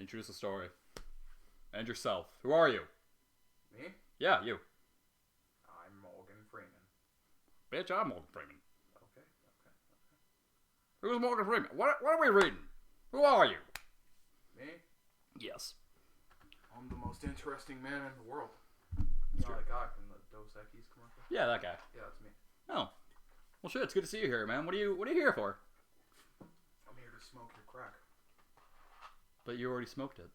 Introduce the story. And yourself. Who are you? Me? Yeah, you. I'm Morgan Freeman. Bitch, I'm Morgan Freeman. Okay. Who's Morgan Freeman? What are we reading? Who are you? Me? Yes. I'm the most interesting man in the world. That's You know true. that guy from the Dos Equis commercial? Yeah, that guy. Yeah, that's me. Oh. Well, shit, it's good to see you here, man. What are you here for? I'm here to smoke your crack. But you already smoked it.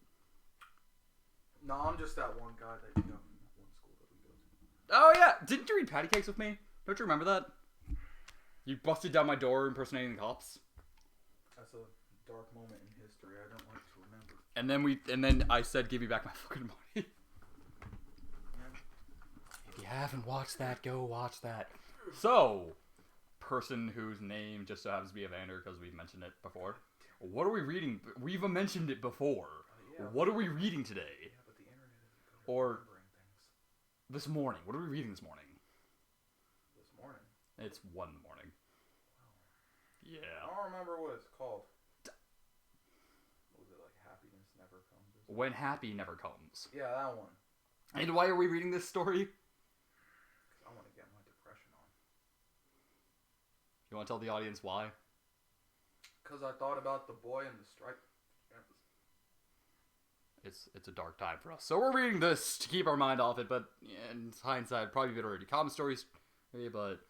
No, I'm just that one guy that in that one school that we go to. Oh, yeah. Didn't you read Patty Cakes with me? Don't you remember that? You busted down my door impersonating the cops. That's a dark moment in history I don't like to remember. And then I said, give me back my fucking money. Yeah. If you haven't watched that, go watch that. So, person whose name just so happens to be Evander because we've mentioned it before. What are we reading? We've mentioned it before. Yeah. What are we reading today? Yeah, but the internet isn't good at Or remembering things. this morning. What are we reading this morning? This morning. It's 1 morning. I Yeah. don't remember what it's called. What was it, like Happiness Never Comes or something? When happy never comes. Yeah, that one. And why are we reading this story? Because I want to get my depression on. You want to tell the audience why? Because I thought about the boy in the striped pants. It's a dark time for us. So we're reading this to keep our mind off it, but in hindsight, probably better already common stories, but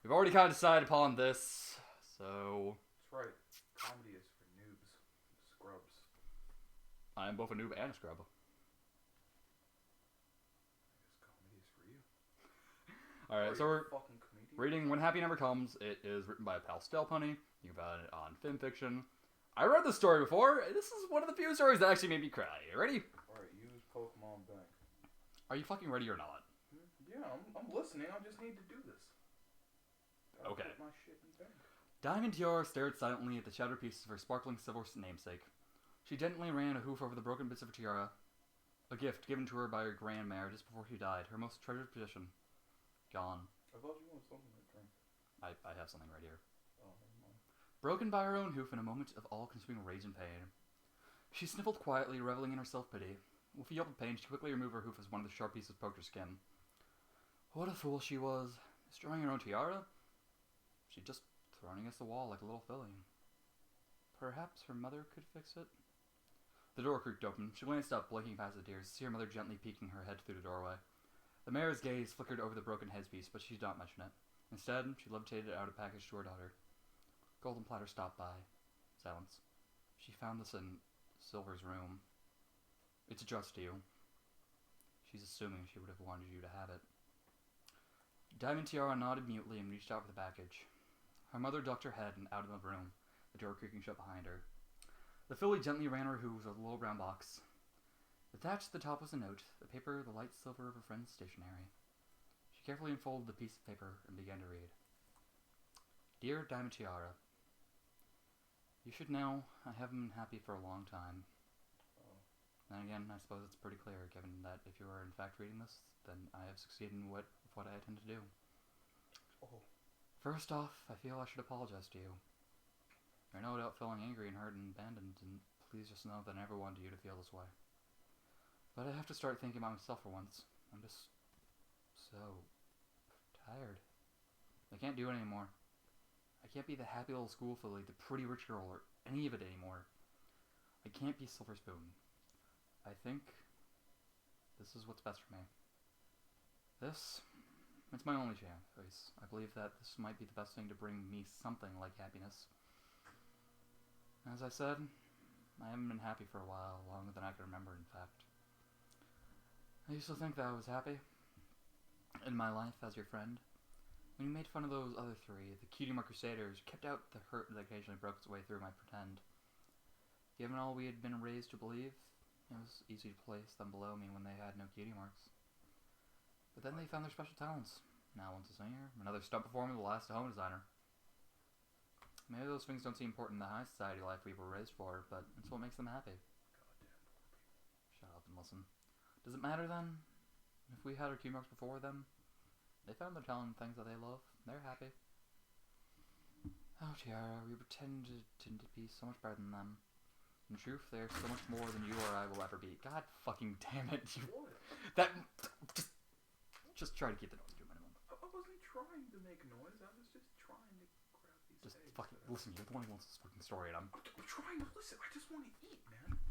we've already kind of decided upon this, so That's right. Comedy is for noobs. Scrubs. I am both a noob and a scrub. I guess comedy is for you. Alright, so Are you we're a fucking comedian? reading When Happy Never Comes. It is written by Pastel Punny. You can find it on FinFiction. I read this story before. This is one of the few stories that actually made me cry. You ready? Alright, use Pokemon Bank. Are you fucking ready or not? Yeah, I'm listening. I just need to do this. Gotta Okay. Put my shit in bank. Diamond Tiara stared silently at the shattered pieces of her sparkling silver namesake. She gently ran a hoof over the broken bits of her tiara, a gift given to her by her grandmare just before she died, her most treasured possession. Gone. I thought you wanted something to drink. I have something right here. Oh, never mind. Broken by her own hoof in a moment of all-consuming rage and pain. She sniffled quietly, reveling in her self-pity. With a yelp of pain, she quickly removed her hoof as one of the sharp pieces poked her skin. What a fool she was. Destroying her own tiara? She'd just thrown against the wall like a little filly. Perhaps her mother could fix it? The door creaked open. She glanced up, blinking past the tears, to see her mother gently peeking her head through the doorway. The mayor's gaze flickered over the broken headpiece, but she did not mention it. Instead, she levitated out a package to her daughter. Golden Platter stopped by. Silence. She found this in Silver's room. It's addressed to you. She's assuming she would have wanted you to have it. Diamond Tiara nodded mutely and reached out for the package. Her mother ducked her head and out of the room, the door creaking shut behind her. The filly gently ran her hooves over the little brown box. Attached to the top was a note, the paper the light silver of her friend's stationery. She carefully unfolded the piece of paper and began to read. Dear Diamond Tiara, you should know I haven't been happy for a long time. Oh. Then again, I suppose it's pretty clear, given that if you are in fact reading this, then I have succeeded in what I intend to do. Oh. First off, I feel I should apologize to you. You're no doubt feeling angry and hurt and abandoned, and please just know that I never wanted you to feel this way. But I have to start thinking about myself for once. I'm just so tired. I can't do it anymore. I can't be the happy little school filly, the pretty rich girl, or any of it anymore. I can't be Silver Spoon. I think this is what's best for me. It's my only choice. I believe that this might be the best thing to bring me something like happiness. As I said, I haven't been happy for a while, longer than I can remember, in fact. I used to think that I was happy in my life as your friend. When you made fun of those other three, the Cutie Mark Crusaders, kept out the hurt that occasionally broke its way through my pretend. Given all we had been raised to believe, it was easy to place them below me when they had no cutie marks. But then they found their special talents. Now one's a singer, another stunt performer, the last a home designer. Maybe those things don't seem important in the high society life we were raised for, but it's what makes them happy. Shut up and listen. Does it matter then? If we had our cutie marks before them, they found their talent in things that they love. They're happy. Oh, Tiara, we pretended to be so much better than them. In truth, they are so much more than you or I will ever be. God fucking damn it! What? That just try to keep the noise to a minimum. I wasn't trying to make noise. I was just trying to grab these Just eggs. fucking listen. You're the one who wants this fucking story, and I'm I'm trying to listen. I just want to eat, man.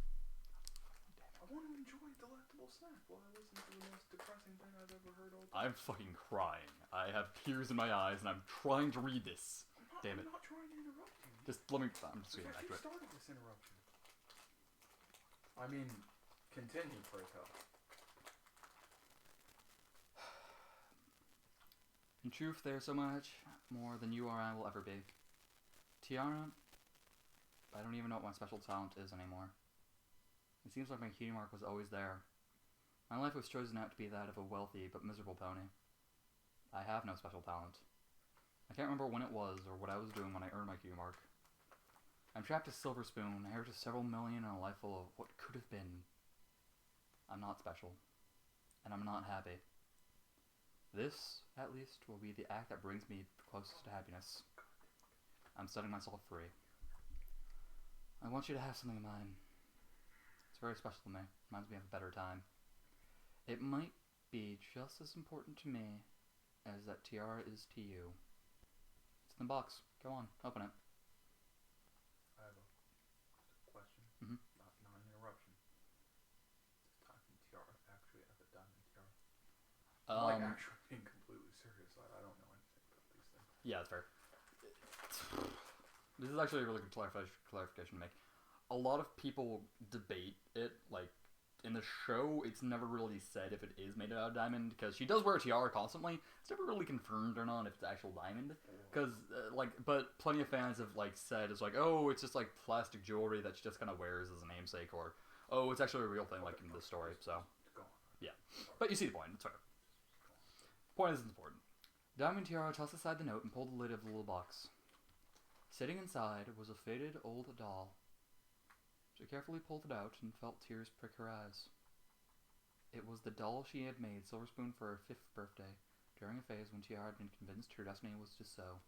I want to enjoy a delectable snack while I listen to the most depressing thing I've ever heard all day. I'm fucking crying. I have tears in my eyes, and I'm trying to read this. Damn it! I'm not trying to interrupt you. Just let me. I'm just getting back to You it. started this interruption. I mean, continue, pray tell. In truth, they are so much more than you or I will ever be. Tiara, I don't even know what my special talent is anymore. It seems like my cutie mark was always there. My life was chosen out to be that of a wealthy but miserable pony. I have no special talent. I can't remember when it was or what I was doing when I earned my cutie mark. I'm trapped as Silver Spoon, heir to several million and a life full of what could have been. I'm not special. And I'm not happy. This, at least, will be the act that brings me closest to happiness. I'm setting myself free. I want you to have something of mine. It's very special to me. Reminds me of a better time. It might be just as important to me as that tiara is to you. It's in the box. Go on, open it. I have a question. Mhm. Not an interruption. This diamond tiara actually have a diamond tiara. I'm like actually being completely serious. I don't know anything about these things. Yeah, that's fair. This is actually a really good clarification to make. A lot of people debate it, like, in the show, it's never really said if it is made out of diamond, because she does wear a tiara constantly. It's never really confirmed or not if it's actual diamond, because, but plenty of fans have, like, said, it's like, oh, it's just, like, plastic jewelry that she just kind of wears as a namesake, or, oh, it's actually a real thing, like, in the story, so. Go on. Yeah. But you see the point, it's fair. Point isn't important. Diamond Tiara tossed aside the note and pulled the lid of the little box. Sitting inside was a faded old doll. She carefully pulled it out and felt tears prick her eyes. It was the doll she had made Silver Spoon for her 5th birthday, during a phase when Tiara had been convinced her destiny was to sew.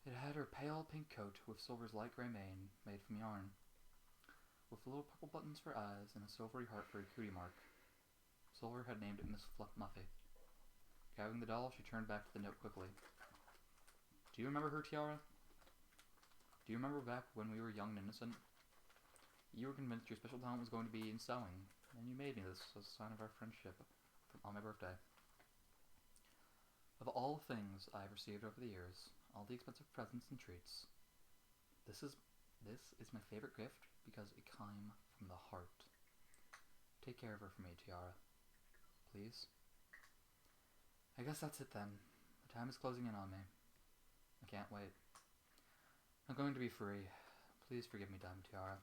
It had her pale pink coat with Silver's light grey mane, made from yarn, with little purple buttons for eyes and a silvery heart for a cutie mark. Silver had named it Miss Muffy. Grabbing the doll, she turned back to the note quickly. Do you remember her, Tiara? Do you remember back when we were young and innocent? You were convinced your special talent was going to be in sewing, and you made me this as a sign of our friendship on my birthday. Of all things I have received over the years, all the expensive presents and treats, this is my favorite gift because it came from the heart. Take care of her for me, Tiara. Please? I guess that's it then. The time is closing in on me. I can't wait. I'm going to be free. Please forgive me, Diamond Tiara.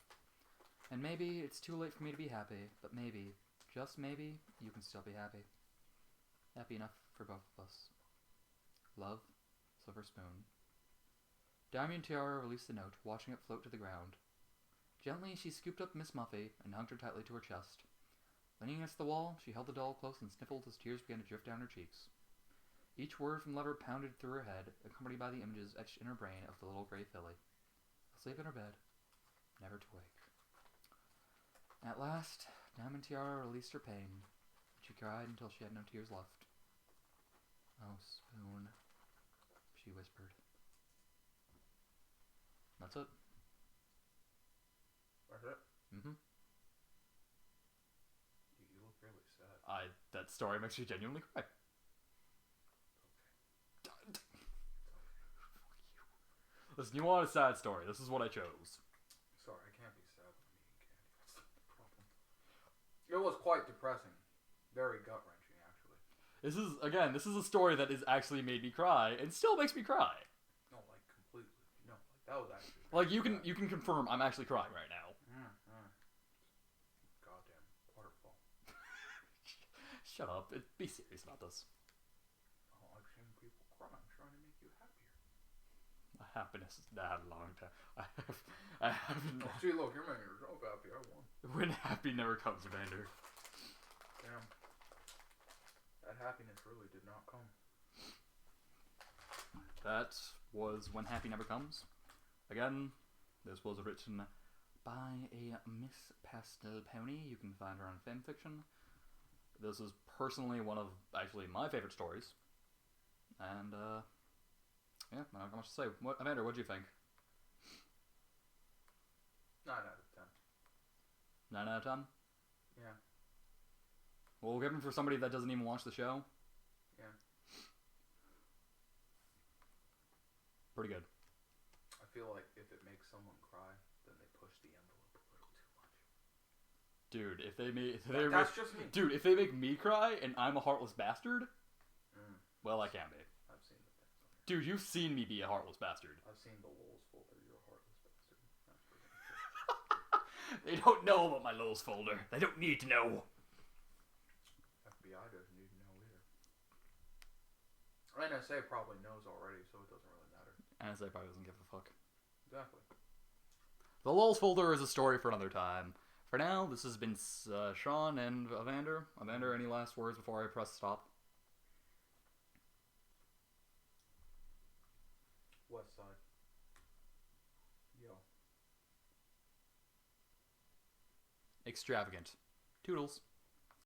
And maybe it's too late for me to be happy, but maybe, just maybe, you can still be happy. Happy enough for both of us. Love, Silver Spoon. Diamond Tiara released the note, watching it float to the ground. Gently, she scooped up Miss Muffy and hugged her tightly to her chest. Leaning against the wall, she held the doll close and sniffled as tears began to drift down her cheeks. Each word from the letter pounded through her head, accompanied by the images etched in her brain of the little gray filly, asleep in her bed, never to wake. At last, Diamond Tiara released her pain. She cried until she had no tears left. Oh, Spoon, she whispered. That's it. That's it? Mm-hmm. You look really sad. That story makes me genuinely cry. Listen, you want a sad story. This is what I chose. Sorry, I can't be sad when I'm eating candy. That's the problem. It was quite depressing. Very gut-wrenching, actually. This is a story that has actually made me cry and still makes me cry. No, like, completely. No, like, that was actually... Like, you can confirm I'm actually crying right now. Goddamn waterfall. Shut up. Be serious about this. Oh, I've seen people cry. I'm trying to make you happier. My happiness has had a long time. I haven't... Oh, see, look, you're making yourself happy. I won. When happy never comes, Evander. Damn. That happiness really did not come. That was When Happy Never Comes. Again, this was written by a Miss Pastel Pony. You can find her on fanfiction. This is personally one of, actually, my favorite stories. And, yeah, I don't have much to say. Amanda, what'd you think? 9 out of 10. 9 out of 10? Yeah. Well, given for somebody that doesn't even watch the show. Yeah. Pretty good. I feel like if it makes someone cry, then they push the envelope a little too much. Dude, if they make... That's just me. Dude, if they make me cry and I'm a heartless bastard, well, I can be. I've seen the things on here. Dude, you've seen me be a heartless bastard. I've seen the Lols folder. You're a heartless bastard. That's pretty much it. They don't know about my Lols folder. They don't need to know. FBI doesn't need to know either. NSA probably knows already, so it doesn't really matter. NSA probably doesn't give a fuck. Exactly. The Lols folder is a story for another time. For now, this has been Sean and Evander. Evander, any last words before I press stop? West Side. Yo. Extravagant. Toodles.